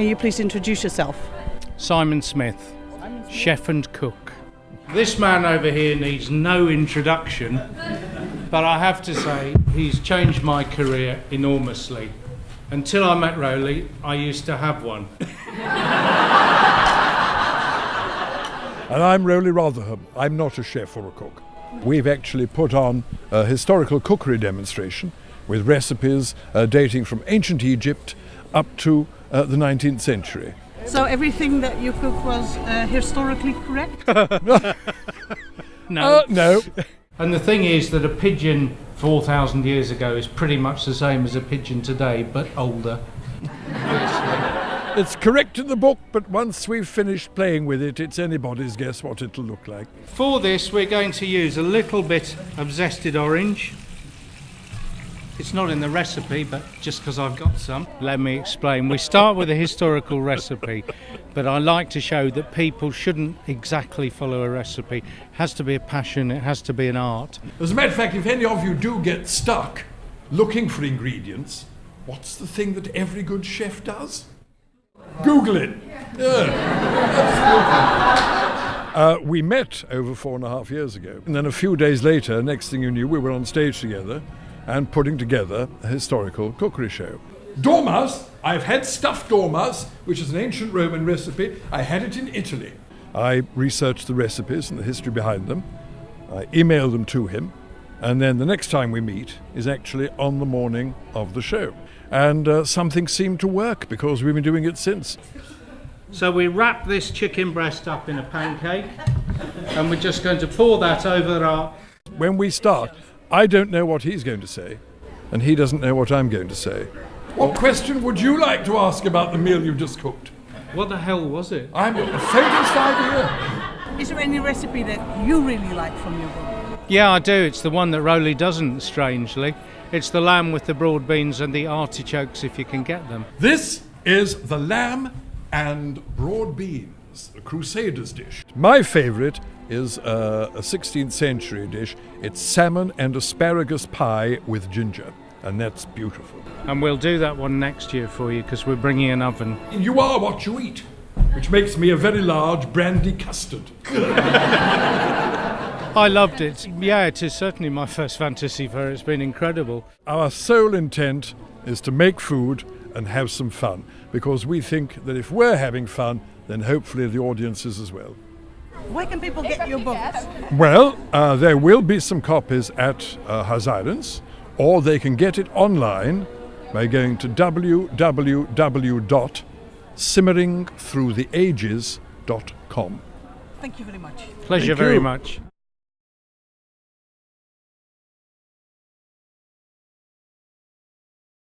Can you please introduce yourself? Simon Smith, chef and cook. This man over here needs no introduction, but I have to say he's changed my career enormously. Until I met Rowley, I used to have one. And I'm Rowley Rotherham. I'm not a chef or a cook. We've actually put on a historical cookery demonstration with recipes dating from ancient Egypt up to the 19th century. So everything that you cooked was historically correct? No. No. And the thing is that a pigeon 4,000 years ago is pretty much the same as a pigeon today, but older. It's correct in the book, but once we've finished playing with it, it's anybody's guess what it'll look like. For this, we're going to use a little bit of zested orange. It's not in the recipe, but just because I've got some, let me explain. We start with a historical recipe, but I like to show that people shouldn't exactly follow a recipe. It has to be a passion, it has to be an art. As a matter of fact, if any of you do get stuck looking for ingredients, what's the thing that every good chef does? Google it. Yeah. We met over 4.5 years ago, and then a few days later, next thing you knew, we were on stage together and putting together a historical cookery show. Dormouse, I've had stuffed dormouse, which is an ancient Roman recipe. I had it in Italy. I researched the recipes and the history behind them. I emailed them to him, and then the next time we meet is actually on the morning of the show. And something seemed to work because we've been doing it since. So we wrap this chicken breast up in a pancake, and we're just going to pour that over our... When we start, I don't know what he's going to say, and he doesn't know what I'm going to say. What question would you like to ask about the meal you just cooked? What the hell was it? I'm a faintest idea. Is there any recipe that you really like from your book? Yeah, I do. It's the one that Rowley doesn't, strangely. It's the lamb with the broad beans and the artichokes, if you can get them. This is the lamb and broad beans, the Crusaders dish. My favourite is a 16th century dish. It's salmon and asparagus pie with ginger, and that's beautiful. And we'll do that one next year for you, because we're bringing an oven. You are what you eat, which makes me a very large brandy custard. I loved it. Yeah, it is certainly my first fantasy fair. It's been incredible. Our sole intent is to make food and have some fun, because we think that if we're having fun, then hopefully the audience is as well. Where can people get your books? Well, there will be some copies at Arcen, or they can get it online by going to www.simmeringthroughtheages.com. Thank you very much. Pleasure very much.